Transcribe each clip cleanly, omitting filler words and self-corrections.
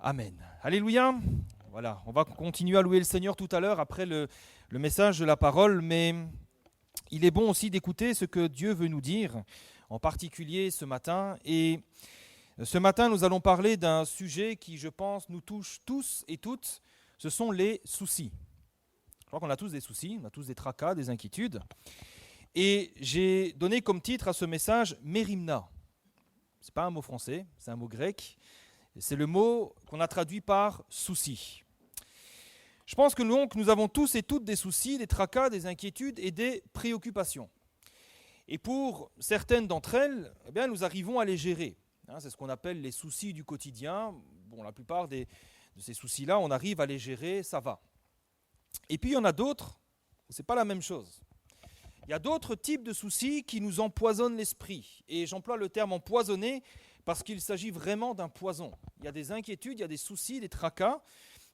Amen. Alléluia. Voilà, on va continuer à louer le Seigneur tout à l'heure après le message de la parole, mais il est bon aussi d'écouter ce que Dieu veut nous dire, en particulier ce matin. Et ce matin, nous allons parler d'un sujet qui, je pense, nous touche tous et toutes, ce sont les soucis. Je crois qu'on a tous des soucis, on a tous des tracas, des inquiétudes. Et j'ai donné comme titre à ce message « Mérimna ». Ce n'est pas un mot français, c'est un mot grec. C'est le mot qu'on a traduit par « souci ». Je pense que nous avons tous et toutes des soucis, des tracas, des inquiétudes et des préoccupations. Et pour certaines d'entre elles, eh bien, nous arrivons à les gérer. C'est ce qu'on appelle les soucis du quotidien. Bon, la plupart de ces soucis-là, on arrive à les gérer, ça va. Et puis il y en a d'autres où ce n'est pas la même chose. Il y a d'autres types de soucis qui nous empoisonnent l'esprit. Et j'emploie le terme empoisonner parce qu'il s'agit vraiment d'un poison. Il y a des inquiétudes, il y a des soucis, des tracas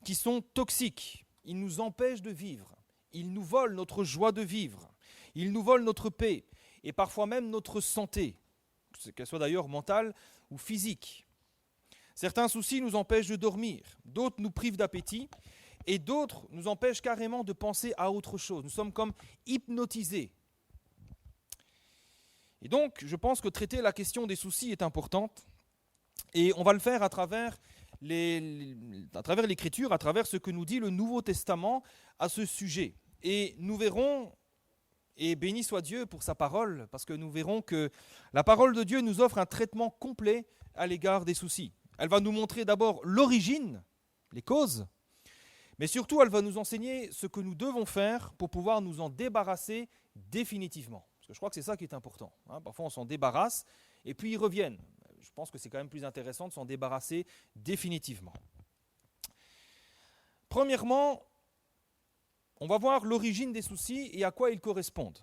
qui sont toxiques. Ils nous empêchent de vivre. Ils nous volent notre joie de vivre. Ils nous volent notre paix et parfois même notre santé, qu'elle soit d'ailleurs mentale ou physique. Certains soucis nous empêchent de dormir, d'autres nous privent d'appétit et d'autres nous empêchent carrément de penser à autre chose. Nous sommes comme hypnotisés. Et donc, je pense que traiter la question des soucis est importante et on va le faire à travers l'Écriture, à travers ce que nous dit le Nouveau Testament à ce sujet. Et nous verrons, et béni soit Dieu pour sa parole, parce que nous verrons que la parole de Dieu nous offre un traitement complet à l'égard des soucis. Elle va nous montrer d'abord l'origine, les causes, mais surtout elle va nous enseigner ce que nous devons faire pour pouvoir nous en débarrasser définitivement. Parce que je crois que c'est ça qui est important. Parfois on s'en débarrasse et puis ils reviennent. Je pense que c'est quand même plus intéressant de s'en débarrasser définitivement. Premièrement, on va voir l'origine des soucis et à quoi ils correspondent.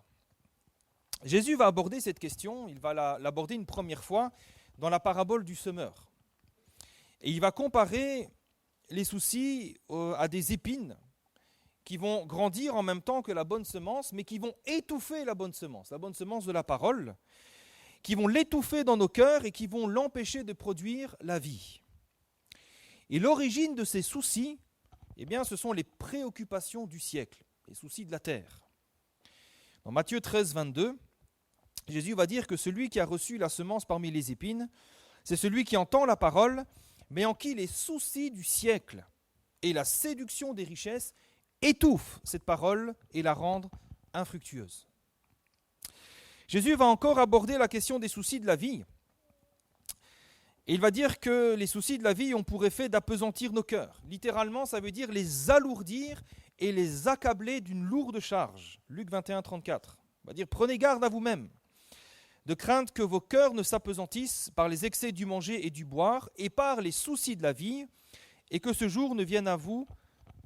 Jésus va aborder cette question, il va l'aborder une première fois dans la parabole du semeur. Et il va comparer les soucis à des épines qui vont grandir en même temps que la bonne semence, mais qui vont étouffer la bonne semence de la parole, qui vont l'étouffer dans nos cœurs et qui vont l'empêcher de produire la vie. Et l'origine de ces soucis, eh bien, ce sont les préoccupations du siècle, les soucis de la terre. Dans Matthieu 13, 22, Jésus va dire que celui qui a reçu la semence parmi les épines, c'est celui qui entend la parole, mais en qui les soucis du siècle et la séduction des richesses étouffent cette parole et la rendent infructueuse. Jésus va encore aborder la question des soucis de la vie. Et il va dire que les soucis de la vie ont pour effet d'appesantir nos cœurs. Littéralement, ça veut dire les alourdir et les accabler d'une lourde charge. Luc 21, 34. Il va dire « Prenez garde à vous-même, de crainte que vos cœurs ne s'appesantissent par les excès du manger et du boire et par les soucis de la vie, et que ce jour ne vienne à vous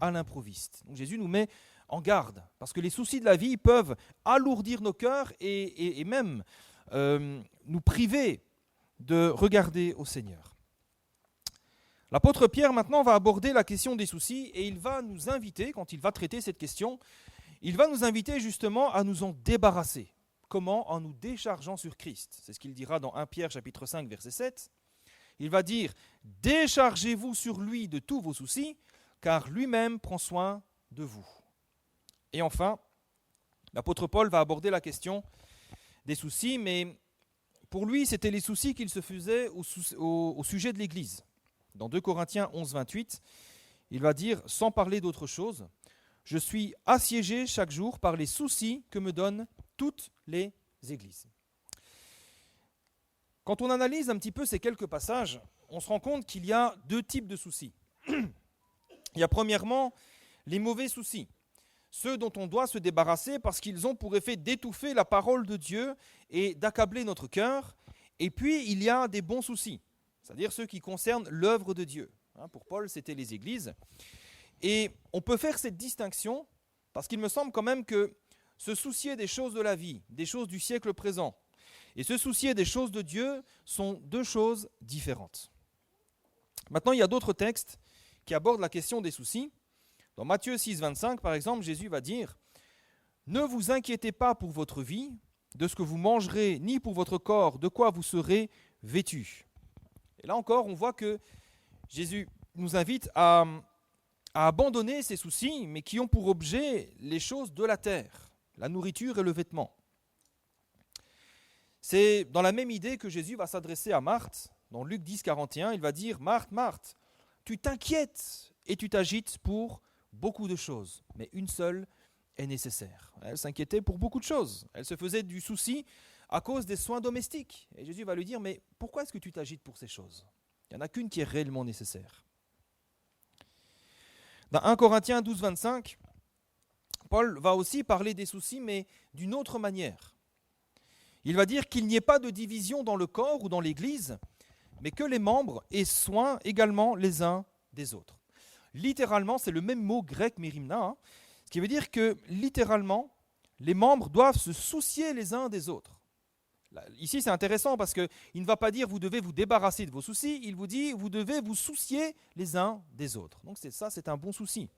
à l'improviste. » Donc Jésus nous met en garde, parce que les soucis de la vie peuvent alourdir nos cœurs et même nous priver de regarder au Seigneur. L'apôtre Pierre maintenant va aborder la question des soucis et il va nous inviter, quand il va traiter cette question, il va nous inviter justement à nous en débarrasser. Comment ? En nous déchargeant sur Christ. C'est ce qu'il dira dans 1 Pierre chapitre 5 verset 7. Il va dire « Déchargez-vous sur lui de tous vos soucis, car lui-même prend soin de vous. » Et enfin, l'apôtre Paul va aborder la question des soucis, mais pour lui, c'était les soucis qu'il se faisait au sujet de l'Église. Dans 2 Corinthiens 11, 28, il va dire, sans parler d'autre chose, « Je suis assiégé chaque jour par les soucis que me donnent toutes les églises. » Quand on analyse un petit peu ces quelques passages, on se rend compte qu'il y a deux types de soucis. Il y a premièrement les mauvais soucis, ceux dont on doit se débarrasser parce qu'ils ont pour effet d'étouffer la parole de Dieu et d'accabler notre cœur. Et puis, il y a des bons soucis, c'est-à-dire ceux qui concernent l'œuvre de Dieu. Pour Paul, c'était les églises. Et on peut faire cette distinction parce qu'il me semble quand même que se soucier des choses de la vie, des choses du siècle présent, et se soucier des choses de Dieu sont deux choses différentes. Maintenant, il y a d'autres textes qui abordent la question des soucis. Dans Matthieu 6, 25, par exemple, Jésus va dire « Ne vous inquiétez pas pour votre vie, de ce que vous mangerez, ni pour votre corps, de quoi vous serez vêtus. » Et là encore, on voit que Jésus nous invite à abandonner ces soucis, mais qui ont pour objet les choses de la terre, la nourriture et le vêtement. C'est dans la même idée que Jésus va s'adresser à Marthe. Dans Luc 10, 41, il va dire « Marthe, Marthe, tu t'inquiètes et tu t'agites pour beaucoup de choses, mais une seule est nécessaire. » Elle s'inquiétait pour beaucoup de choses. Elle se faisait du souci à cause des soins domestiques. Et Jésus va lui dire « Mais pourquoi est-ce que tu t'agites pour ces choses ? Il n'y en a qu'une qui est réellement nécessaire. » Dans 1 Corinthiens 12, 25, Paul va aussi parler des soucis, mais d'une autre manière. Il va dire qu'il n'y ait pas de division dans le corps ou dans l'Église, mais que les membres aient soin également les uns des autres. Littéralement, c'est le même mot grec mérimna, ce qui veut dire que littéralement, les membres doivent se soucier les uns des autres. Là, ici, c'est intéressant parce qu'il ne va pas dire vous devez vous débarrasser de vos soucis, il vous dit vous devez vous soucier les uns des autres. Donc c'est un bon souci.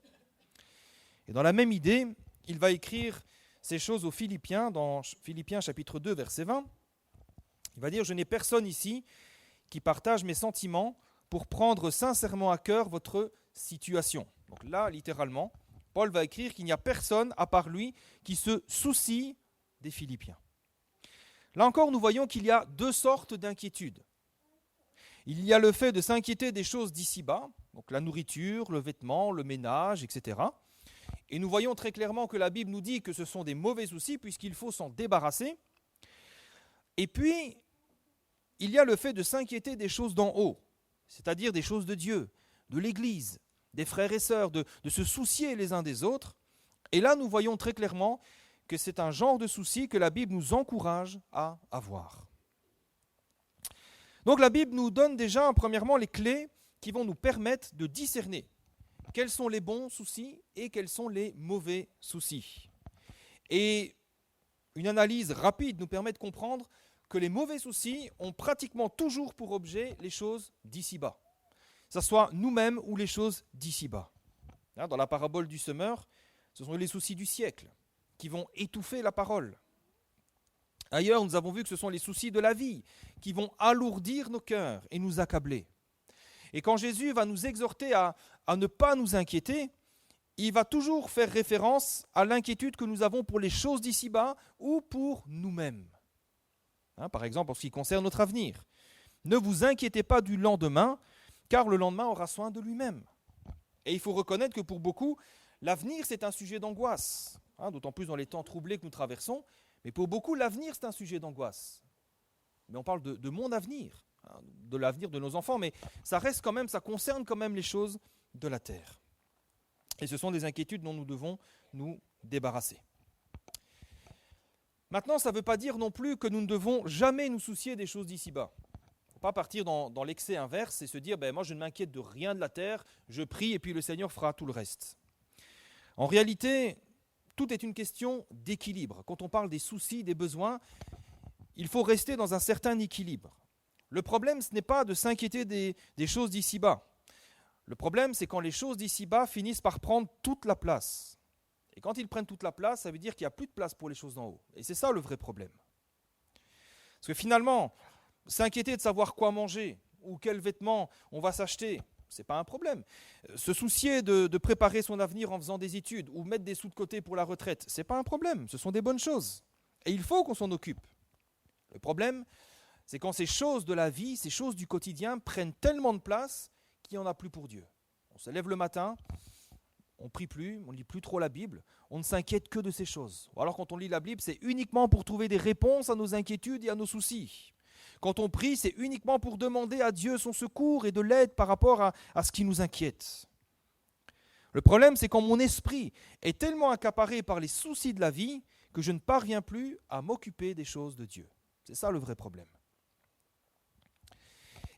Et dans la même idée, il va écrire ces choses aux Philippiens, dans Philippiens chapitre 2, verset 20. Il va dire « Je n'ai personne ici qui partage mes sentiments pour prendre sincèrement à cœur votre situation. » Donc là, littéralement, Paul va écrire qu'il n'y a personne à part lui qui se soucie des Philippiens. Là encore, nous voyons qu'il y a deux sortes d'inquiétudes. Il y a le fait de s'inquiéter des choses d'ici-bas, donc la nourriture, le vêtement, le ménage, etc. Et nous voyons très clairement que la Bible nous dit que ce sont des mauvais soucis puisqu'il faut s'en débarrasser. Et puis, il y a le fait de s'inquiéter des choses d'en haut, c'est-à-dire des choses de Dieu, de l'Église, des frères et sœurs, de se soucier les uns des autres. Et là, nous voyons très clairement que c'est un genre de souci que la Bible nous encourage à avoir. Donc la Bible nous donne déjà, premièrement, les clés qui vont nous permettre de discerner quels sont les bons soucis et quels sont les mauvais soucis. Et une analyse rapide nous permet de comprendre que les mauvais soucis ont pratiquement toujours pour objet les choses d'ici-bas. Que ce soit nous-mêmes ou les choses d'ici-bas. Dans la parabole du semeur, ce sont les soucis du siècle qui vont étouffer la parole. Ailleurs, nous avons vu que ce sont les soucis de la vie qui vont alourdir nos cœurs et nous accabler. Et quand Jésus va nous exhorter à ne pas nous inquiéter, il va toujours faire référence à l'inquiétude que nous avons pour les choses d'ici-bas ou pour nous-mêmes. Par exemple, en ce qui concerne notre avenir. Ne vous inquiétez pas du lendemain, car le lendemain aura soin de lui-même. Et il faut reconnaître que pour beaucoup, l'avenir, c'est un sujet d'angoisse. D'autant plus dans les temps troublés que nous traversons. Mais pour beaucoup, l'avenir, c'est un sujet d'angoisse. Mais on parle de mon avenir, de l'avenir de nos enfants, mais ça reste quand même, ça concerne quand même les choses de la terre. Et ce sont des inquiétudes dont nous devons nous débarrasser. Maintenant, ça ne veut pas dire non plus que nous ne devons jamais nous soucier des choses d'ici-bas. Il ne faut pas partir dans l'excès inverse et se dire moi je ne m'inquiète de rien de la terre, je prie et puis le Seigneur fera tout le reste. En réalité, tout est une question d'équilibre. Quand on parle des soucis, des besoins, il faut rester dans un certain équilibre. Le problème, ce n'est pas de s'inquiéter des choses d'ici-bas. Le problème, c'est quand les choses d'ici-bas finissent par prendre toute la place. Et quand ils prennent toute la place, ça veut dire qu'il n'y a plus de place pour les choses d'en haut. Et c'est ça le vrai problème. Parce que finalement, s'inquiéter de savoir quoi manger ou quels vêtements on va s'acheter, ce n'est pas un problème. Se soucier de préparer son avenir en faisant des études ou mettre des sous de côté pour la retraite, ce n'est pas un problème. Ce sont des bonnes choses. Et il faut qu'on s'en occupe. Le problème, c'est quand ces choses de la vie, ces choses du quotidien prennent tellement de place qu'il n'y en a plus pour Dieu. On se lève le matin, on ne prie plus, on ne lit plus trop la Bible, on ne s'inquiète que de ces choses. Ou alors quand on lit la Bible, c'est uniquement pour trouver des réponses à nos inquiétudes et à nos soucis. Quand on prie, c'est uniquement pour demander à Dieu son secours et de l'aide par rapport à ce qui nous inquiète. Le problème, c'est quand mon esprit est tellement accaparé par les soucis de la vie que je ne parviens plus à m'occuper des choses de Dieu. C'est ça le vrai problème.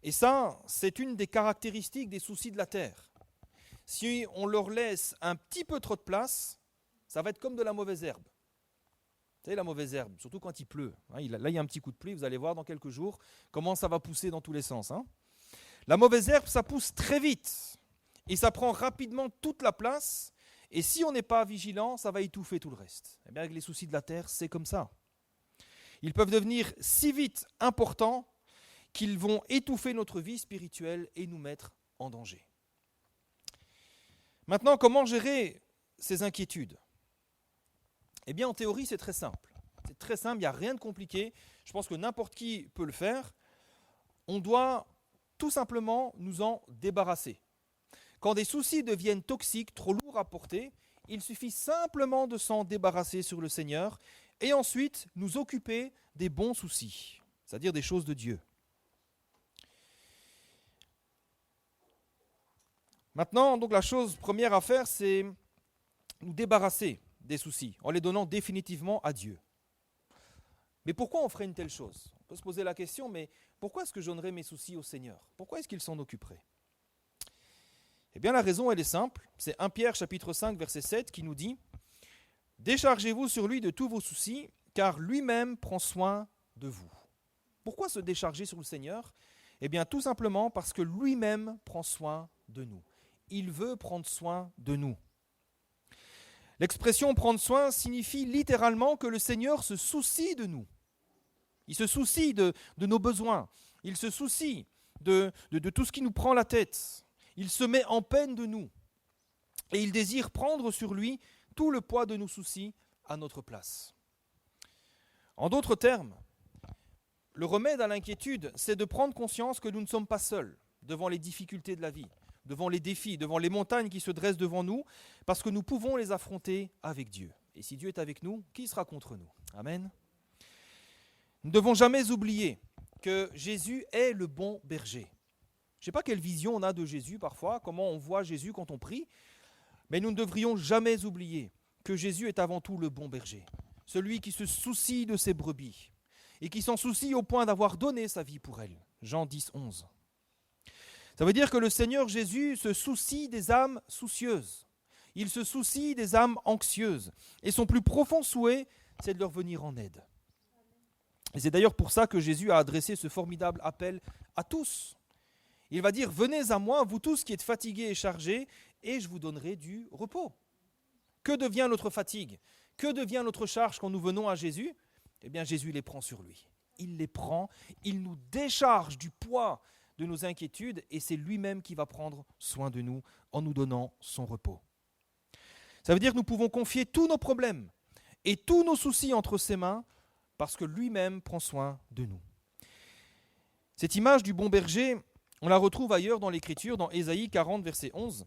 Et ça, c'est une des caractéristiques des soucis de la terre. Si on leur laisse un petit peu trop de place, ça va être comme de la mauvaise herbe. Vous savez, la mauvaise herbe, surtout quand il pleut. Là, il y a un petit coup de pluie, vous allez voir dans quelques jours comment ça va pousser dans tous les sens. La mauvaise herbe, ça pousse très vite et ça prend rapidement toute la place. Et si on n'est pas vigilant, ça va étouffer tout le reste. Et bien, avec les soucis de la terre, c'est comme ça. Ils peuvent devenir si vite importants qu'ils vont étouffer notre vie spirituelle et nous mettre en danger. Maintenant, comment gérer ces inquiétudes? Eh bien, en théorie, c'est très simple. C'est très simple, il n'y a rien de compliqué. Je pense que n'importe qui peut le faire. On doit tout simplement nous en débarrasser. Quand des soucis deviennent toxiques, trop lourds à porter, il suffit simplement de s'en débarrasser sur le Seigneur et ensuite nous occuper des bons soucis, c'est-à-dire des choses de Dieu. Maintenant, donc la chose première à faire, c'est nous débarrasser des soucis en les donnant définitivement à Dieu. Mais pourquoi on ferait une telle chose? On peut se poser la question, mais pourquoi est-ce que je donnerais mes soucis au Seigneur? Pourquoi est-ce qu'il s'en occuperait? Eh bien, la raison, elle est simple. C'est 1 Pierre chapitre 5, verset 7 qui nous dit « Déchargez-vous sur lui de tous vos soucis, car lui-même prend soin de vous. » Pourquoi se décharger sur le Seigneur? Eh bien, tout simplement parce que lui-même prend soin de nous. Il veut prendre soin de nous. L'expression « prendre soin » signifie littéralement que le Seigneur se soucie de nous. Il se soucie de nos besoins. Il se soucie de tout ce qui nous prend la tête. Il se met en peine de nous. Et il désire prendre sur lui tout le poids de nos soucis à notre place. En d'autres termes, le remède à l'inquiétude, c'est de prendre conscience que nous ne sommes pas seuls devant les difficultés de la vie, devant les défis, devant les montagnes qui se dressent devant nous, parce que nous pouvons les affronter avec Dieu. Et si Dieu est avec nous, qui sera contre nous? Amen. Nous ne devons jamais oublier que Jésus est le bon berger. Je ne sais pas quelle vision on a de Jésus parfois, comment on voit Jésus quand on prie, mais nous ne devrions jamais oublier que Jésus est avant tout le bon berger, celui qui se soucie de ses brebis et qui s'en soucie au point d'avoir donné sa vie pour elles. Jean 10, 11. Ça veut dire que le Seigneur Jésus se soucie des âmes soucieuses. Il se soucie des âmes anxieuses. Et son plus profond souhait, c'est de leur venir en aide. Et c'est d'ailleurs pour ça que Jésus a adressé ce formidable appel à tous. Il va dire « Venez à moi, vous tous qui êtes fatigués et chargés, et je vous donnerai du repos. » Que devient notre fatigue? Que devient notre charge quand nous venons à Jésus? Eh bien, Jésus les prend sur lui. Il les prend, il nous décharge du poids de nos inquiétudes, et c'est lui-même qui va prendre soin de nous en nous donnant son repos. Ça veut dire que nous pouvons confier tous nos problèmes et tous nos soucis entre ses mains, parce que lui-même prend soin de nous. Cette image du bon berger, on la retrouve ailleurs dans l'Écriture, dans Ésaïe 40, verset 11,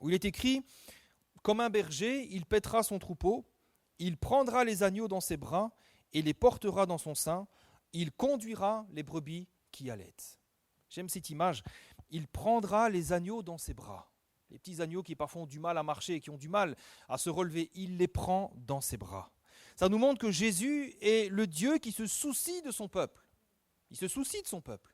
où il est écrit « Comme un berger, il paîtra son troupeau, il prendra les agneaux dans ses bras et les portera dans son sein, il conduira les brebis qui allaitent. » J'aime cette image. Il prendra les agneaux dans ses bras. Les petits agneaux qui parfois ont du mal à marcher, qui ont du mal à se relever, il les prend dans ses bras. Ça nous montre que Jésus est le Dieu qui se soucie de son peuple. Il se soucie de son peuple.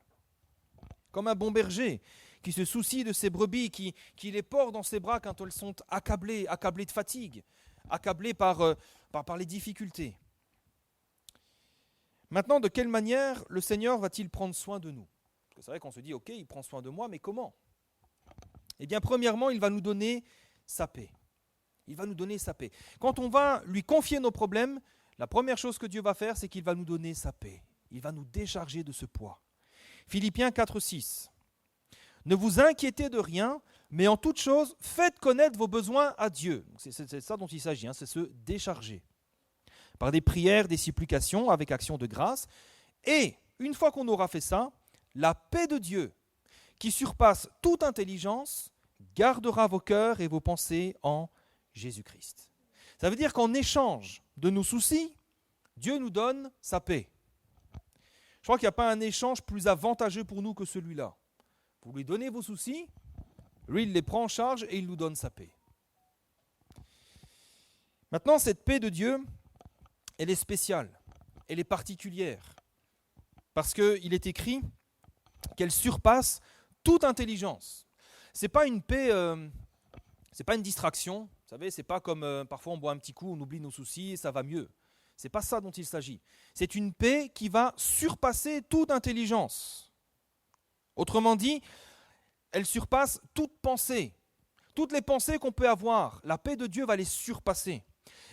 Comme un bon berger qui se soucie de ses brebis, qui les porte dans ses bras quand elles sont accablées de fatigue, accablées par les difficultés. Maintenant, de quelle manière le Seigneur va-t-il prendre soin de nous? Parce que c'est vrai qu'on se dit, ok, il prend soin de moi, mais comment? Eh bien, premièrement, il va nous donner sa paix. Il va nous donner sa paix. Quand on va lui confier nos problèmes, la première chose que Dieu va faire, c'est qu'il va nous donner sa paix. Il va nous décharger de ce poids. Philippiens 4, 6. Ne vous inquiétez de rien, mais en toute chose, faites connaître vos besoins à Dieu. C'est ça dont il s'agit, c'est se décharger. Par des prières, des supplications, avec action de grâce. Et, une fois qu'on aura fait ça, la paix de Dieu, qui surpasse toute intelligence, gardera vos cœurs et vos pensées en Jésus-Christ. Ça veut dire qu'en échange de nos soucis, Dieu nous donne sa paix. Je crois qu'il n'y a pas un échange plus avantageux pour nous que celui-là. Vous lui donnez vos soucis, lui il les prend en charge et il nous donne sa paix. Maintenant, cette paix de Dieu, elle est spéciale, elle est particulière, parce qu'il est écrit qu'elle surpasse toute intelligence. C'est pas une paix, c'est pas une distraction. Vous savez, c'est pas comme parfois on boit un petit coup, on oublie nos soucis et ça va mieux. C'est pas ça dont il s'agit. C'est une paix qui va surpasser toute intelligence. Autrement dit, elle surpasse toute pensée. Toutes les pensées qu'on peut avoir, la paix de Dieu va les surpasser.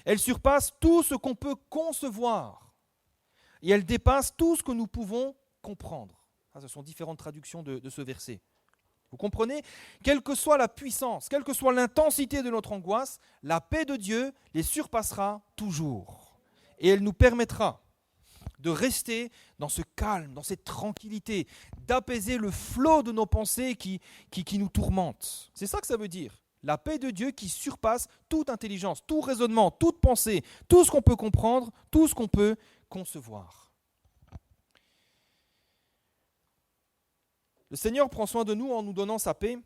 Elle surpasse tout ce qu'on peut concevoir. Et elle dépasse tout ce que nous pouvons comprendre. Ce sont différentes traductions de ce verset. Vous comprenez? Quelle que soit la puissance, quelle que soit l'intensité de notre angoisse, la paix de Dieu les surpassera toujours. Et elle nous permettra de rester dans ce calme, dans cette tranquillité, d'apaiser le flot de nos pensées qui nous tourmentent. C'est ça que ça veut dire. La paix de Dieu qui surpasse toute intelligence, tout raisonnement, toute pensée, tout ce qu'on peut comprendre, tout ce qu'on peut concevoir. Le Seigneur prend soin de nous en nous donnant sa paix,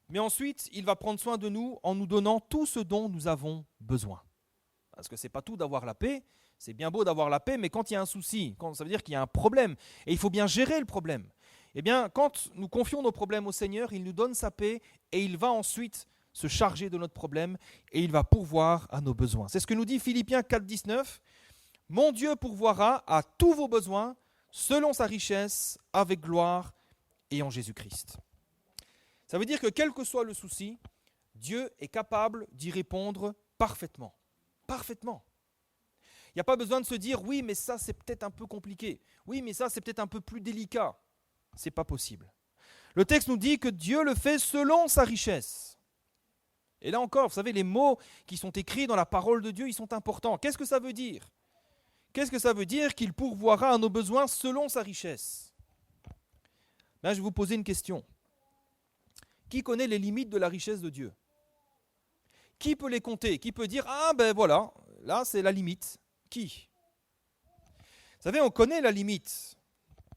mais ensuite, il va prendre soin de nous en nous donnant tout ce dont nous avons besoin. Parce que ce n'est pas tout d'avoir la paix, c'est bien beau d'avoir la paix, mais quand il y a un souci, ça veut dire qu'il y a un problème, et il faut bien gérer le problème. Eh bien, quand nous confions nos problèmes au Seigneur, il nous donne sa paix, et il va ensuite se charger de notre problème, et il va pourvoir à nos besoins. C'est ce que nous dit Philippiens 4,19. « Mon Dieu pourvoira à tous vos besoins, selon sa richesse, avec gloire et en Jésus-Christ. » Ça veut dire que quel que soit le souci, Dieu est capable d'y répondre parfaitement. Parfaitement. Il n'y a pas besoin de se dire « oui, mais ça c'est peut-être un peu compliqué. Oui, mais ça c'est peut-être un peu plus délicat. » Ce n'est pas possible. Le texte nous dit que Dieu le fait selon sa richesse. Et là encore, vous savez, les mots qui sont écrits dans la parole de Dieu, ils sont importants. Qu'est-ce que ça veut dire ? Qu'est-ce que ça veut dire qu'il pourvoira à nos besoins selon sa richesse? Là, je vais vous poser une question. Qui connaît les limites de la richesse de Dieu? Qui peut les compter? Qui peut dire « ah ben voilà, là c'est la limite ». Qui? Vous savez, on connaît la limite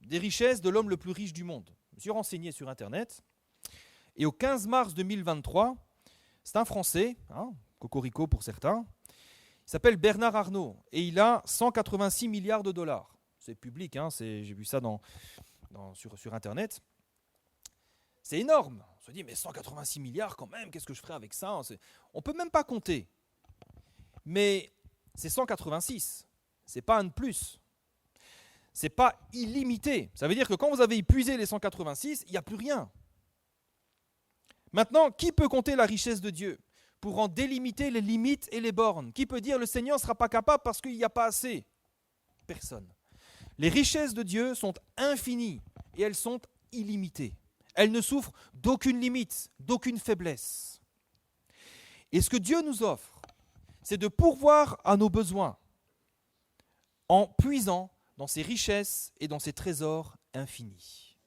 des richesses de l'homme le plus riche du monde. Je me suis renseigné sur Internet. Et au 15 mars 2023, c'est un Français, cocorico pour certains, il s'appelle Bernard Arnault et il a 186 milliards de dollars. C'est public, j'ai vu ça sur Internet. C'est énorme. On se dit, mais 186 milliards quand même, qu'est-ce que je ferais avec ça? On ne peut même pas compter. Mais c'est 186, ce n'est pas un de plus. Ce n'est pas illimité. Ça veut dire que quand vous avez épuisé les 186, il n'y a plus rien. Maintenant, qui peut compter la richesse de Dieu pour en délimiter les limites et les bornes? Qui peut dire le Seigneur ne sera pas capable parce qu'il n'y a pas assez? Personne. Les richesses de Dieu sont infinies et elles sont illimitées. Elles ne souffrent d'aucune limite, d'aucune faiblesse. Et ce que Dieu nous offre, c'est de pourvoir à nos besoins en puisant dans ses richesses et dans ses trésors infinis.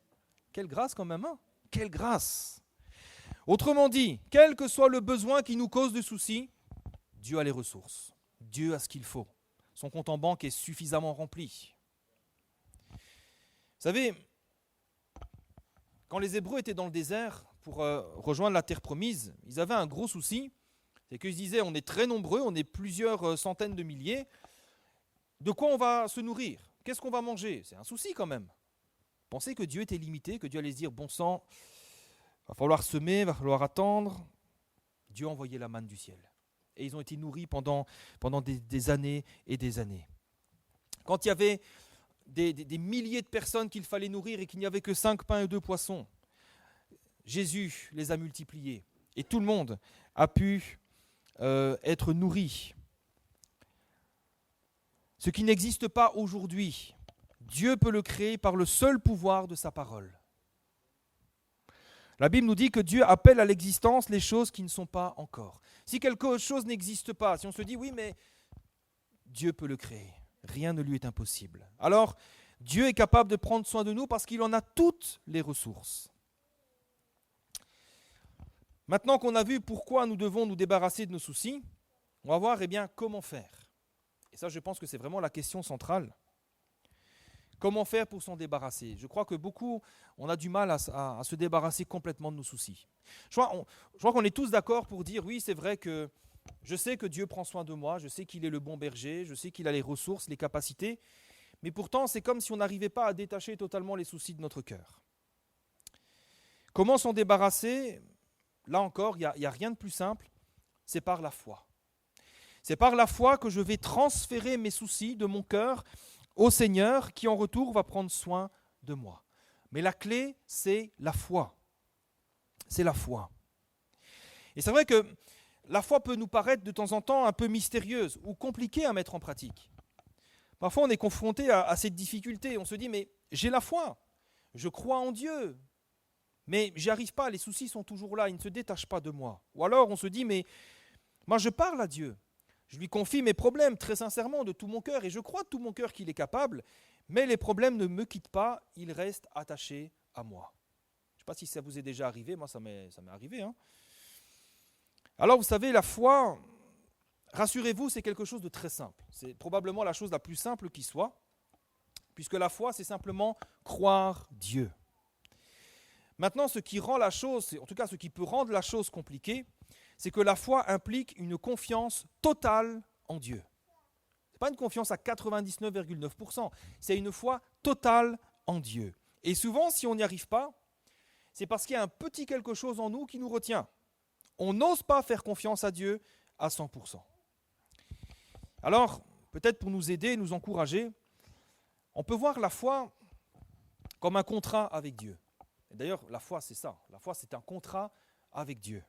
Quelle grâce quand même, hein? Quelle grâce! Autrement dit, quel que soit le besoin qui nous cause du souci, Dieu a les ressources. Dieu a ce qu'il faut. Son compte en banque est suffisamment rempli. Vous savez, quand les Hébreux étaient dans le désert pour rejoindre la terre promise, ils avaient un gros souci. C'est qu'ils disaient, on est très nombreux, on est plusieurs centaines de milliers. De quoi on va se nourrir? Qu'est-ce qu'on va manger? C'est un souci quand même. Pensez que Dieu était limité, que Dieu allait se dire, bon sang, il va falloir semer, il va falloir attendre. Dieu a envoyé la manne du ciel. Et ils ont été nourris pendant des années et des années. Quand il y avait des milliers de personnes qu'il fallait nourrir et qu'il n'y avait que 5 pains et 2 poissons, Jésus les a multipliés. Et tout le monde a pu être nourri. Ce qui n'existe pas aujourd'hui, Dieu peut le créer par le seul pouvoir de sa parole. La Bible nous dit que Dieu appelle à l'existence les choses qui ne sont pas encore. Si quelque chose n'existe pas, si on se dit oui, mais Dieu peut le créer, rien ne lui est impossible. Alors, Dieu est capable de prendre soin de nous parce qu'il en a toutes les ressources. Maintenant qu'on a vu pourquoi nous devons nous débarrasser de nos soucis, on va voir comment faire. Et ça, je pense que c'est vraiment la question centrale. Comment faire pour s'en débarrasser? Je crois que beaucoup, on a du mal à se débarrasser complètement de nos soucis. Je crois qu'on est tous d'accord pour dire, oui, c'est vrai que je sais que Dieu prend soin de moi, je sais qu'il est le bon berger, je sais qu'il a les ressources, les capacités, mais pourtant, c'est comme si on n'arrivait pas à détacher totalement les soucis de notre cœur. Comment s'en débarrasser? Là encore, il n'y a rien de plus simple, c'est par la foi. C'est par la foi que je vais transférer mes soucis de mon cœur au Seigneur qui en retour va prendre soin de moi. Mais la clé, c'est la foi. C'est la foi. Et c'est vrai que la foi peut nous paraître de temps en temps un peu mystérieuse ou compliquée à mettre en pratique. Parfois, on est confronté à cette difficulté. On se dit, mais j'ai la foi, je crois en Dieu. mais j'y arrive pas, les soucis sont toujours là, ils ne se détachent pas de moi. Ou alors on se dit, mais moi je parle à Dieu, je lui confie mes problèmes très sincèrement de tout mon cœur, et je crois de tout mon cœur qu'il est capable, mais les problèmes ne me quittent pas, ils restent attachés à moi. Je ne sais pas si ça vous est déjà arrivé, moi ça m'est arrivé. Alors vous savez, la foi, rassurez-vous, c'est quelque chose de très simple. C'est probablement la chose la plus simple qui soit, puisque la foi, c'est simplement croire Dieu. Maintenant, ce qui rend la chose, en tout cas ce qui peut rendre la chose compliquée, c'est que la foi implique une confiance totale en Dieu. Ce n'est pas une confiance à 99,9%, c'est une foi totale en Dieu. Et souvent, si on n'y arrive pas, c'est parce qu'il y a un petit quelque chose en nous qui nous retient. On n'ose pas faire confiance à Dieu à 100%. Alors, peut-être pour nous aider, nous encourager, on peut voir la foi comme un contrat avec Dieu. Et d'ailleurs, la foi, c'est ça. La foi, c'est un contrat avec Dieu.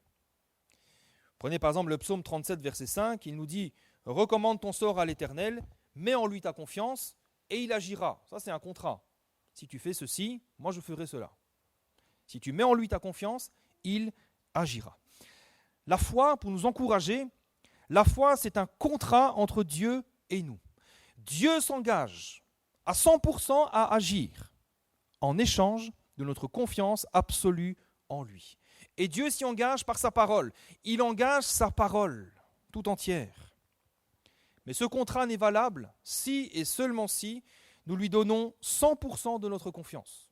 Prenez par exemple le psaume 37, verset 5, il nous dit « Recommande ton sort à l'Éternel, mets en lui ta confiance, et il agira. » Ça, c'est un contrat. Si tu fais ceci, moi je ferai cela. Si tu mets en lui ta confiance, il agira. La foi, pour nous encourager, la foi, c'est un contrat entre Dieu et nous. Dieu s'engage à 100% à agir en échange de notre confiance absolue en lui. Et Dieu s'y engage par sa parole. Il engage sa parole tout entière. Mais ce contrat n'est valable si et seulement si nous lui donnons 100% de notre confiance.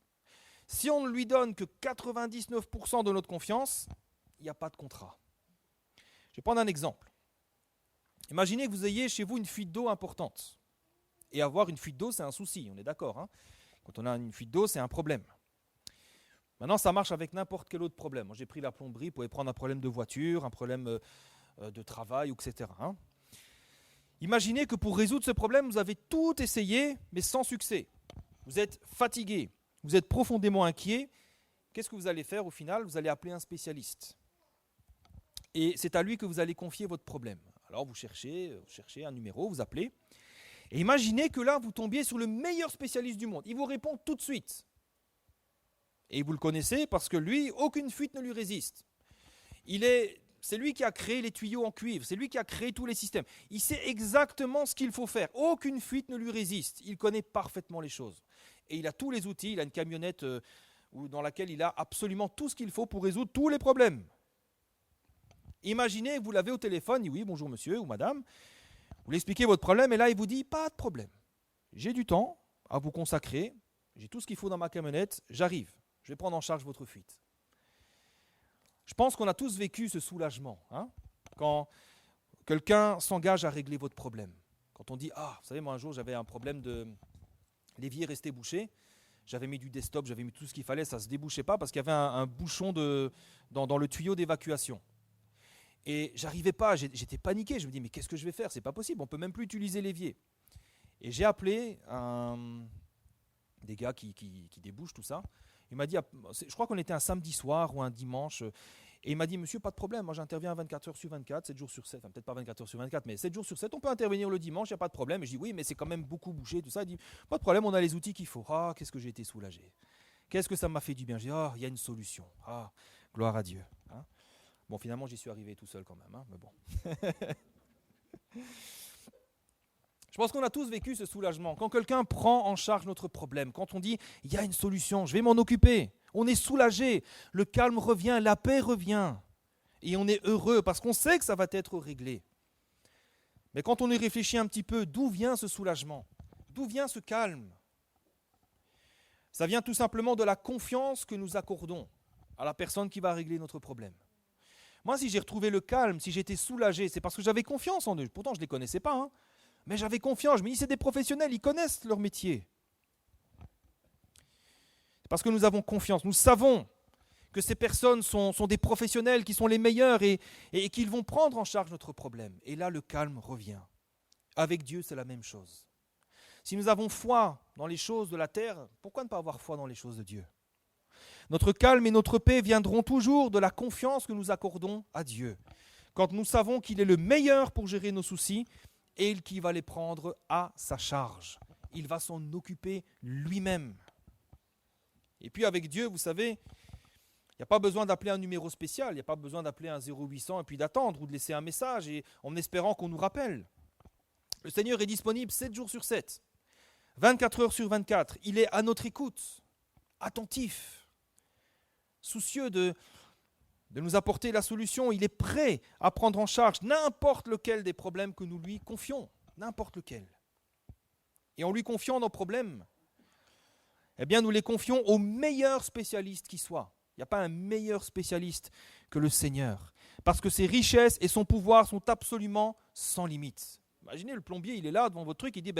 Si on ne lui donne que 99% de notre confiance, il n'y a pas de contrat. Je vais prendre un exemple. Imaginez que vous ayez chez vous une fuite d'eau importante. Et avoir une fuite d'eau, c'est un souci, on est d'accord. Quand on a une fuite d'eau, c'est un problème. Maintenant, ça marche avec n'importe quel autre problème. Moi, j'ai pris la plomberie, vous pouvez prendre un problème de voiture, un problème de travail, etc. Imaginez que pour résoudre ce problème, vous avez tout essayé, mais sans succès. Vous êtes fatigué, vous êtes profondément inquiet. Qu'est-ce que vous allez faire au final? Vous allez appeler un spécialiste. Et c'est à lui que vous allez confier votre problème. Alors vous cherchez un numéro, vous appelez. Et imaginez que là, vous tombiez sur le meilleur spécialiste du monde. Il vous répond tout de suite. Et vous le connaissez parce que lui, aucune fuite ne lui résiste. C'est lui qui a créé les tuyaux en cuivre, c'est lui qui a créé tous les systèmes. Il sait exactement ce qu'il faut faire. Aucune fuite ne lui résiste. Il connaît parfaitement les choses. Et il a tous les outils, il a une camionnette dans laquelle il a absolument tout ce qu'il faut pour résoudre tous les problèmes. Imaginez, vous l'avez au téléphone, il dit oui, bonjour monsieur ou madame, vous lui expliquez votre problème et là il vous dit pas de problème. J'ai du temps à vous consacrer, j'ai tout ce qu'il faut dans ma camionnette, j'arrive. Je vais prendre en charge votre fuite. Je pense qu'on a tous vécu ce soulagement. Quand quelqu'un s'engage à régler votre problème. Quand on dit, vous savez, moi un jour j'avais un problème l'évier restait bouché. J'avais mis du desktop, j'avais mis tout ce qu'il fallait, ça ne se débouchait pas parce qu'il y avait un bouchon dans le tuyau d'évacuation. Et j'arrivais pas, j'étais paniqué. Je me dis, mais qu'est-ce que je vais faire? C'est pas possible, on ne peut même plus utiliser l'évier. Et j'ai appelé des gars qui débouchent tout ça. Il m'a dit, je crois qu'on était un samedi soir ou un dimanche, et il m'a dit, monsieur, pas de problème, moi j'interviens 24 heures sur 24, 7 jours sur 7, enfin peut-être pas 24 heures sur 24, mais 7 jours sur 7, on peut intervenir le dimanche, il n'y a pas de problème. Et je dis, oui, mais c'est quand même beaucoup bouché, tout ça. Il dit, pas de problème, on a les outils qu'il faut. Qu'est-ce que j'ai été soulagé. Qu'est-ce que ça m'a fait du bien. Je dis, il y a une solution. Gloire à Dieu. Bon, finalement, j'y suis arrivé tout seul quand même, mais bon. Je pense qu'on a tous vécu ce soulagement. Quand quelqu'un prend en charge notre problème, quand on dit « il y a une solution, je vais m'en occuper », on est soulagé, le calme revient, la paix revient. Et on est heureux parce qu'on sait que ça va être réglé. Mais quand on y réfléchit un petit peu, d'où vient ce soulagement? D'où vient ce calme? Ça vient tout simplement de la confiance que nous accordons à la personne qui va régler notre problème. Moi, si j'ai retrouvé le calme, si j'étais soulagé, c'est parce que j'avais confiance en eux. Pourtant, je ne les connaissais pas, mais j'avais confiance. Je me dis, c'est des professionnels, ils connaissent leur métier. C'est parce que nous avons confiance. Nous savons que ces personnes sont des professionnels qui sont les meilleurs et qu'ils vont prendre en charge notre problème. Et là, le calme revient. Avec Dieu, c'est la même chose. Si nous avons foi dans les choses de la terre, pourquoi ne pas avoir foi dans les choses de Dieu? Notre calme et notre paix viendront toujours de la confiance que nous accordons à Dieu. Quand nous savons qu'il est le meilleur pour gérer nos soucis, et qu'il va les prendre à sa charge. Il va s'en occuper lui-même. Et puis avec Dieu, vous savez, Il n'y a pas besoin d'appeler un numéro spécial, il n'y a pas besoin d'appeler un 0800 et puis d'attendre ou de laisser un message en espérant qu'on nous rappelle. Le Seigneur est disponible 7 jours sur 7, 24 heures sur 24. Il est à notre écoute, attentif, soucieux de nous apporter la solution. Il est prêt à prendre en charge n'importe lequel des problèmes que nous lui confions, n'importe lequel. Et en lui confiant nos problèmes, eh bien nous les confions au meilleur spécialiste qui soit. Il n'y a pas un meilleur spécialiste que le Seigneur, parce que ses richesses et son pouvoir sont absolument sans limite. Imaginez, le plombier, il est là devant votre truc, il dit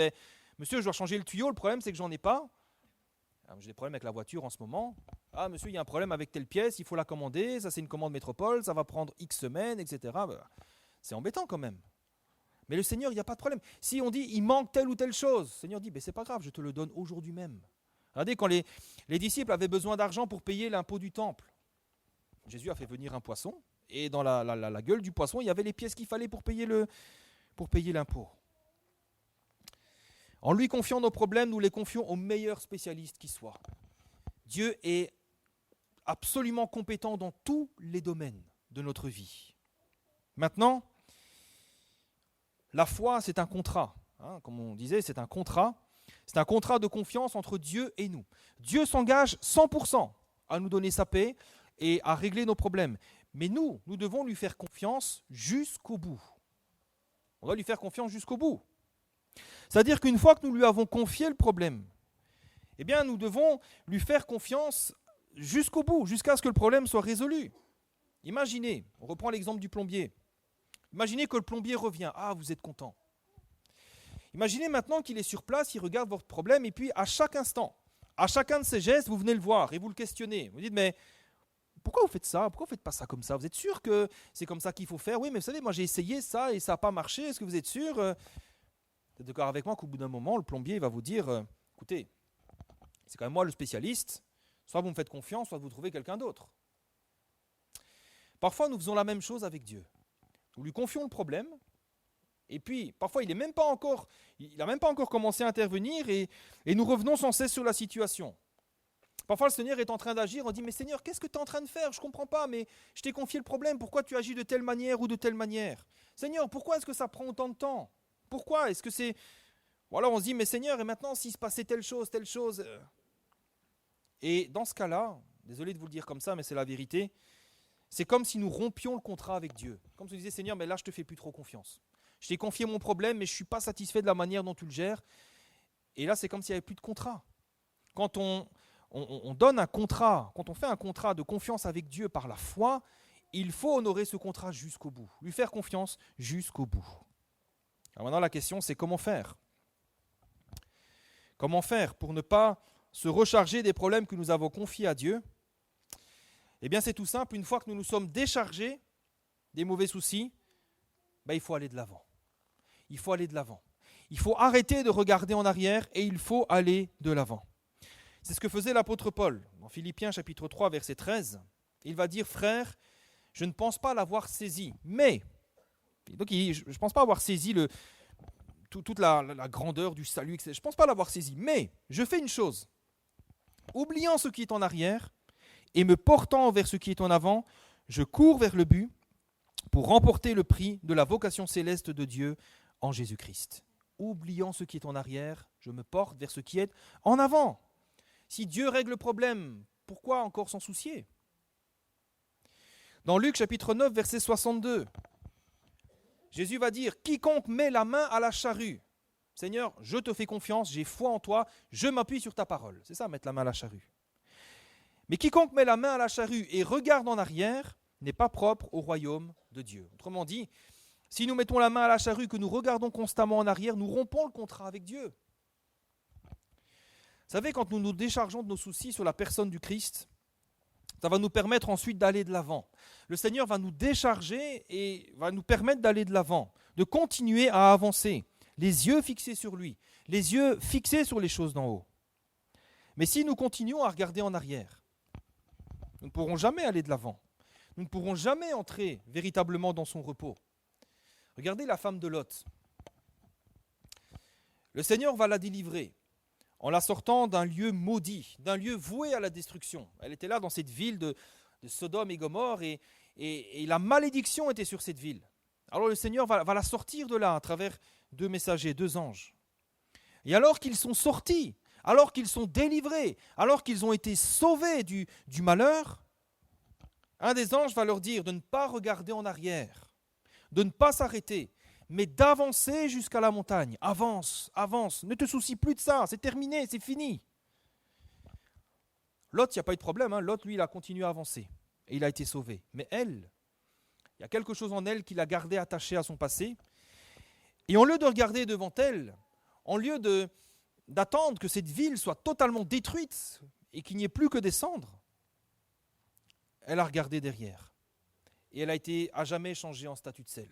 monsieur, je dois changer le tuyau, le problème c'est que j'en ai pas. Alors, j'ai des problèmes avec la voiture en ce moment. Ah, monsieur, il y a un problème avec telle pièce, il faut la commander, ça c'est une commande métropole, ça va prendre X semaines, etc. C'est embêtant quand même. Mais le Seigneur, il n'y a pas de problème. Si on dit, il manque telle ou telle chose, le Seigneur dit, c'est pas grave, je te le donne aujourd'hui même. Regardez, quand les disciples avaient besoin d'argent pour payer l'impôt du temple, Jésus a fait venir un poisson, et dans la gueule du poisson, il y avait les pièces qu'il fallait pour payer l'impôt. En lui confiant nos problèmes, nous les confions au meilleur spécialiste qui soit. Dieu est absolument compétent dans tous les domaines de notre vie. Maintenant, la foi, c'est un contrat. Comme on disait, c'est un contrat. C'est un contrat de confiance entre Dieu et nous. Dieu s'engage 100% à nous donner sa paix et à régler nos problèmes. Mais nous devons lui faire confiance jusqu'au bout. On doit lui faire confiance jusqu'au bout. C'est-à-dire qu'une fois que nous lui avons confié le problème, eh bien nous devons lui faire confiance jusqu'au bout, jusqu'à ce que le problème soit résolu. Imaginez, on reprend l'exemple du plombier. Imaginez que le plombier revient. Ah, vous êtes content. Imaginez maintenant qu'il est sur place, il regarde votre problème et puis à chaque instant, à chacun de ses gestes, vous venez le voir et vous le questionnez. Vous dites, mais pourquoi vous faites ça? Pourquoi vous ne faites pas ça comme ça? Vous êtes sûr que c'est comme ça qu'il faut faire? Oui, mais vous savez, moi j'ai essayé ça et ça n'a pas marché. Est-ce que vous êtes sûr? Vous êtes d'accord avec moi qu'au bout d'un moment, le plombier va vous dire, écoutez, c'est quand même moi le spécialiste, soit vous me faites confiance, soit vous trouvez quelqu'un d'autre. Parfois, nous faisons la même chose avec Dieu. Nous lui confions le problème, et puis parfois il n'a même pas encore commencé à intervenir, et nous revenons sans cesse sur la situation. Parfois le Seigneur est en train d'agir, on dit, mais Seigneur, qu'est-ce que tu es en train de faire? Je ne comprends pas, mais je t'ai confié le problème, pourquoi tu agis de telle manière ou de telle manière? Seigneur, pourquoi est-ce que ça prend autant de temps? Pourquoi est-ce que c'est... Ou alors on se dit, mais Seigneur, et maintenant s'il se passait telle chose... Et dans ce cas-là, désolé de vous le dire comme ça, mais c'est la vérité, c'est comme si nous rompions le contrat avec Dieu. Comme si on disait, Seigneur, mais là je ne te fais plus trop confiance. Je t'ai confié mon problème, mais je ne suis pas satisfait de la manière dont tu le gères. Et là, c'est comme s'il n'y avait plus de contrat. Quand on donne un contrat, quand on fait un contrat de confiance avec Dieu par la foi, il faut honorer ce contrat jusqu'au bout, lui faire confiance jusqu'au bout. Alors maintenant, la question, c'est comment faire? Comment faire pour ne pas se recharger des problèmes que nous avons confiés à Dieu? Eh bien, c'est tout simple. Une fois que nous nous sommes déchargés des mauvais soucis, il faut aller de l'avant. Il faut aller de l'avant. Il faut arrêter de regarder en arrière et il faut aller de l'avant. C'est ce que faisait l'apôtre Paul. Dans Philippiens chapitre 3, verset 13, il va dire, frère, je ne pense pas l'avoir saisi, mais... Donc, je ne pense pas avoir saisi toute la grandeur du salut, etc. Je ne pense pas l'avoir saisi, mais je fais une chose. Oubliant ce qui est en arrière et me portant vers ce qui est en avant, je cours vers le but pour remporter le prix de la vocation céleste de Dieu en Jésus-Christ. Oubliant ce qui est en arrière, je me porte vers ce qui est en avant. Si Dieu règle le problème, pourquoi encore s'en soucier? Dans Luc chapitre 9, verset 62, Jésus va dire, quiconque met la main à la charrue, Seigneur, je te fais confiance, j'ai foi en toi, je m'appuie sur ta parole. C'est ça, mettre la main à la charrue. Mais quiconque met la main à la charrue et regarde en arrière n'est pas propre au royaume de Dieu. Autrement dit, si nous mettons la main à la charrue, que nous regardons constamment en arrière, nous rompons le contrat avec Dieu. Vous savez, quand nous nous déchargeons de nos soucis sur la personne du Christ, ça va nous permettre ensuite d'aller de l'avant. Le Seigneur va nous décharger et va nous permettre d'aller de l'avant, de continuer à avancer, les yeux fixés sur lui, les yeux fixés sur les choses d'en haut. Mais si nous continuons à regarder en arrière, nous ne pourrons jamais aller de l'avant. Nous ne pourrons jamais entrer véritablement dans son repos. Regardez la femme de Lot. Le Seigneur va la délivrer en la sortant d'un lieu maudit, d'un lieu voué à la destruction. Elle était là dans cette ville de Sodome et Gomorrhe, et la malédiction était sur cette ville. Alors le Seigneur va la sortir de là à travers 2 messagers, 2 anges. Et alors qu'ils sont sortis, alors qu'ils sont délivrés, alors qu'ils ont été sauvés du malheur, un des anges va leur dire de ne pas regarder en arrière, de ne pas s'arrêter, mais d'avancer jusqu'à la montagne. Avance, avance, ne te soucie plus de ça, c'est terminé, c'est fini. Lot, il n'y a pas eu de problème, hein. Lot, lui, il a continué à avancer et il a été sauvé. Mais elle, il y a quelque chose en elle qui l'a gardé attachée à son passé. Et au lieu de regarder devant elle, en lieu d'attendre que cette ville soit totalement détruite et qu'il n'y ait plus que des cendres, elle a regardé derrière. Et elle a été à jamais changée en statue de sel.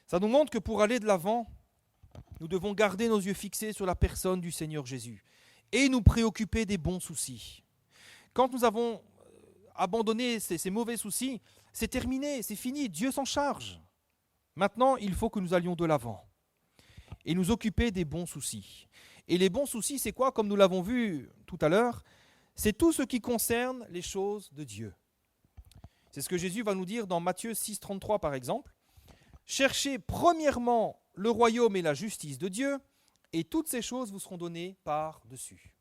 Ça nous montre que pour aller de l'avant, nous devons garder nos yeux fixés sur la personne du Seigneur Jésus et nous préoccuper des bons soucis. Quand nous avons abandonné ces mauvais soucis, c'est terminé, c'est fini, Dieu s'en charge. Maintenant, il faut que nous allions de l'avant et nous occuper des bons soucis. Et les bons soucis, c'est quoi? Comme nous l'avons vu tout à l'heure, c'est tout ce qui concerne les choses de Dieu. C'est ce que Jésus va nous dire dans Matthieu 6, 33 par exemple. Cherchez premièrement le royaume et la justice de Dieu, et toutes ces choses vous seront données par-dessus.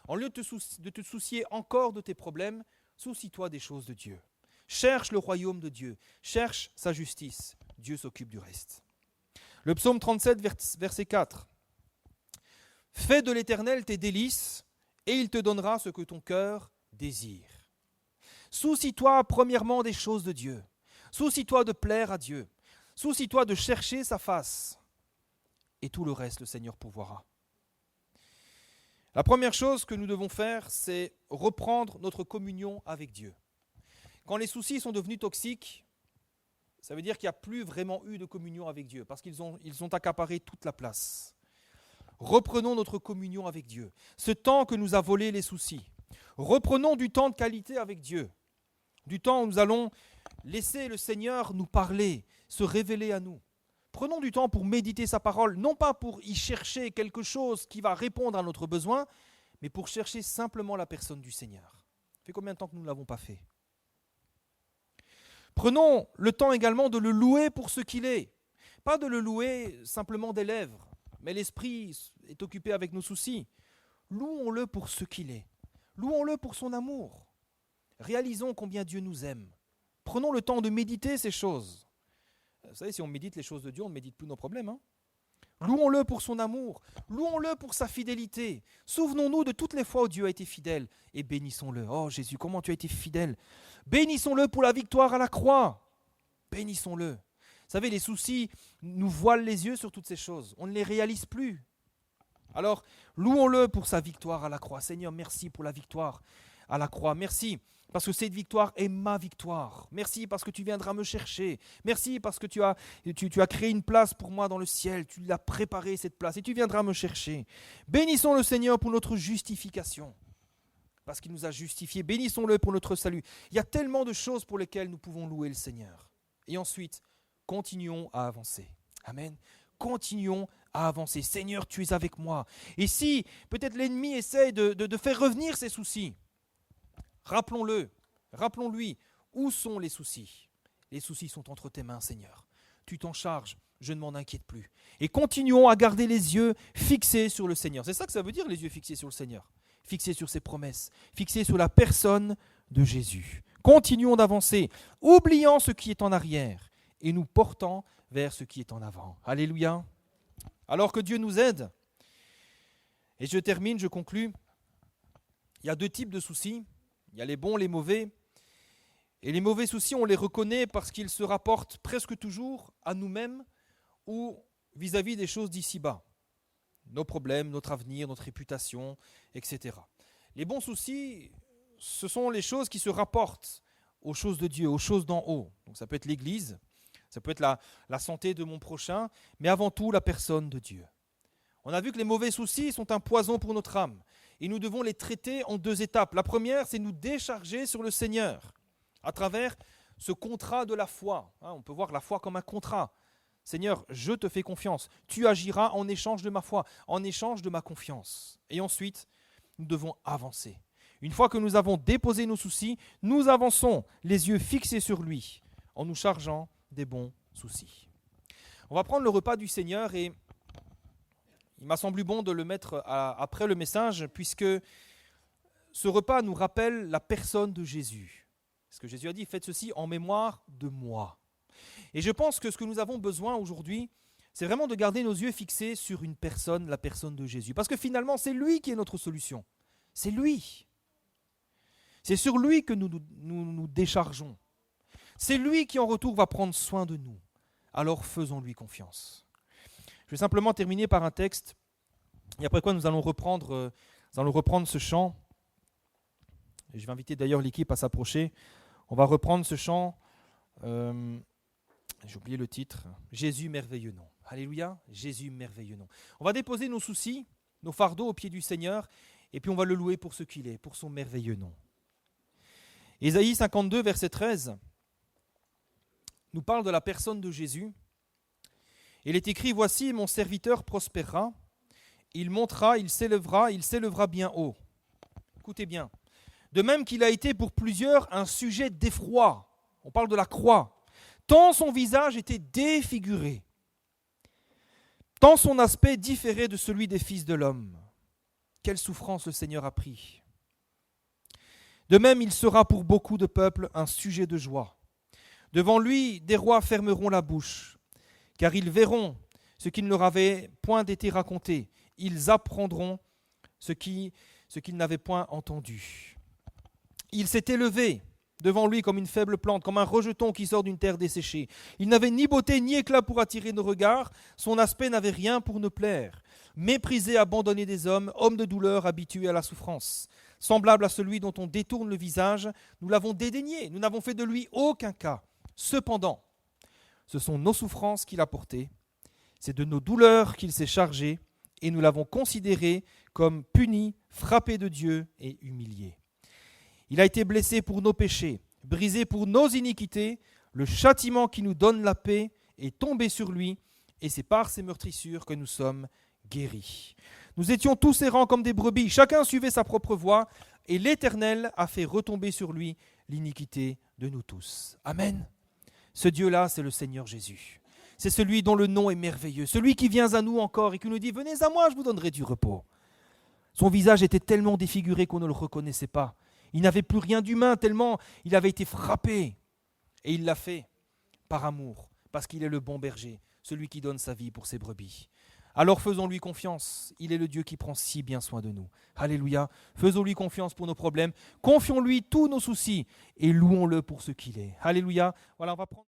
En lieu de te soucier encore de tes problèmes, soucie-toi des choses de Dieu. Cherche le royaume de Dieu, cherche sa justice. Dieu s'occupe du reste. Le psaume 37, verset 4. Fais de l'Éternel tes délices, et il te donnera ce que ton cœur désire. Soucie-toi premièrement des choses de Dieu. Soucie-toi de plaire à Dieu. Soucie-toi de chercher sa face. Et tout le reste, le Seigneur pourvoira. La première chose que nous devons faire, c'est reprendre notre communion avec Dieu. Quand les soucis sont devenus toxiques, ça veut dire qu'il n'y a plus vraiment eu de communion avec Dieu, parce qu'ils ont accaparé toute la place. Reprenons notre communion avec Dieu. Ce temps que nous a volé les soucis. Reprenons du temps de qualité avec Dieu. Du temps où nous allons laisser le Seigneur nous parler, se révéler à nous. Prenons du temps pour méditer sa parole, non pas pour y chercher quelque chose qui va répondre à notre besoin, mais pour chercher simplement la personne du Seigneur. Ça fait combien de temps que nous ne l'avons pas fait? Prenons le temps également de le louer pour ce qu'il est. Pas de le louer simplement des lèvres, mais l'esprit est occupé avec nos soucis. Louons-le pour ce qu'il est. Louons-le pour son amour. Réalisons combien Dieu nous aime. Prenons le temps de méditer ces choses. Vous savez, si on médite les choses de Dieu, on ne médite plus nos problèmes. Louons-le pour son amour. Louons-le pour sa fidélité. Souvenons-nous de toutes les fois où Dieu a été fidèle et bénissons-le. Oh Jésus, comment tu as été fidèle. Bénissons-le pour la victoire à la croix. Bénissons-le. Vous savez, les soucis nous voilent les yeux sur toutes ces choses. On ne les réalise plus. Alors, louons-le pour sa victoire à la croix. Seigneur, merci pour la victoire à la croix. Merci parce que cette victoire est ma victoire. Merci parce que tu viendras me chercher. Merci parce que tu as créé une place pour moi dans le ciel. Tu l'as préparée cette place et tu viendras me chercher. Bénissons le Seigneur pour notre justification. Parce qu'il nous a justifiés. Bénissons-le pour notre salut. Il y a tellement de choses pour lesquelles nous pouvons louer le Seigneur. Et ensuite, continuons à avancer. Amen. Continuons à avancer. Seigneur, tu es avec moi. Et si peut-être l'ennemi essaye de faire revenir ses soucis, rappelons-lui, où sont les soucis? Les soucis sont entre tes mains, Seigneur. Tu t'en charges, je ne m'en inquiète plus. Et continuons à garder les yeux fixés sur le Seigneur. C'est ça que ça veut dire, les yeux fixés sur le Seigneur. Fixés sur ses promesses, fixés sur la personne de Jésus. Continuons d'avancer, oubliant ce qui est en arrière et nous portant vers ce qui est en avant. Alléluia. Alors que Dieu nous aide, et je termine, je conclus, il y a 2 types de soucis. Il y a les bons, les mauvais. Et les mauvais soucis, on les reconnaît parce qu'ils se rapportent presque toujours à nous-mêmes ou vis-à-vis des choses d'ici-bas. Nos problèmes, notre avenir, notre réputation, etc. Les bons soucis, ce sont les choses qui se rapportent aux choses de Dieu, aux choses d'en haut. Donc ça peut être l'Église, ça peut être la santé de mon prochain, mais avant tout la personne de Dieu. On a vu que les mauvais soucis sont un poison pour notre âme. Et nous devons les traiter en 2 étapes. La première, c'est nous décharger sur le Seigneur à travers ce contrat de la foi. On peut voir la foi comme un contrat. Seigneur, je te fais confiance. Tu agiras en échange de ma foi, en échange de ma confiance. Et ensuite, nous devons avancer. Une fois que nous avons déposé nos soucis, nous avançons, les yeux fixés sur lui, en nous chargeant des bons soucis. On va prendre le repas du Seigneur et il m'a semblé bon de le mettre après le message, puisque ce repas nous rappelle la personne de Jésus. Ce que Jésus a dit, faites ceci en mémoire de moi. Et je pense que ce que nous avons besoin aujourd'hui, c'est vraiment de garder nos yeux fixés sur une personne, la personne de Jésus. Parce que finalement, c'est lui qui est notre solution. C'est lui. C'est sur lui que nous déchargeons. C'est lui qui en retour va prendre soin de nous. Alors faisons-lui confiance. Je vais simplement terminer par un texte, et après quoi nous allons reprendre ce chant. Et je vais inviter d'ailleurs l'équipe à s'approcher. On va reprendre ce chant, j'ai oublié le titre, Jésus merveilleux nom. Alléluia, Jésus merveilleux nom. On va déposer nos soucis, nos fardeaux au pied du Seigneur, et puis on va le louer pour ce qu'il est, pour son merveilleux nom. Ésaïe 52, verset 13, nous parle de la personne de Jésus. Il est écrit, « Voici, mon serviteur prospérera, il montera, il s'élèvera bien haut. » Écoutez bien. De même qu'il a été pour plusieurs un sujet d'effroi. On parle de la croix. Tant son visage était défiguré, tant son aspect différait de celui des fils de l'homme. Quelle souffrance le Seigneur a pris. De même, il sera pour beaucoup de peuples un sujet de joie. Devant lui, des rois fermeront la bouche, car ils verront ce qui ne leur avait point été raconté. Ils apprendront ce qu'ils n'avaient point entendu. Il s'est élevé devant lui comme une faible plante, comme un rejeton qui sort d'une terre desséchée. Il n'avait ni beauté ni éclat pour attirer nos regards. Son aspect n'avait rien pour nous plaire. Méprisé, abandonné des hommes, homme de douleur, habitué à la souffrance. Semblable à celui dont on détourne le visage, nous l'avons dédaigné. Nous n'avons fait de lui aucun cas. Cependant, ce sont nos souffrances qu'il a portées. C'est de nos douleurs qu'il s'est chargé, et nous l'avons considéré comme puni, frappé de Dieu et humilié. Il a été blessé pour nos péchés, brisé pour nos iniquités. Le châtiment qui nous donne la paix est tombé sur lui, et c'est par ses meurtrissures que nous sommes guéris. Nous étions tous errants comme des brebis, chacun suivait sa propre voie, et l'Éternel a fait retomber sur lui l'iniquité de nous tous. Amen. Ce Dieu-là, c'est le Seigneur Jésus. C'est celui dont le nom est merveilleux, celui qui vient à nous encore et qui nous dit « Venez à moi, je vous donnerai du repos ». Son visage était tellement défiguré qu'on ne le reconnaissait pas. Il n'avait plus rien d'humain tellement il avait été frappé. Et il l'a fait par amour, parce qu'il est le bon berger, celui qui donne sa vie pour ses brebis. Alors faisons-lui confiance, il est le Dieu qui prend si bien soin de nous. Alléluia, faisons-lui confiance pour nos problèmes, confions-lui tous nos soucis et louons-le pour ce qu'il est. Alléluia, voilà, on va prendre...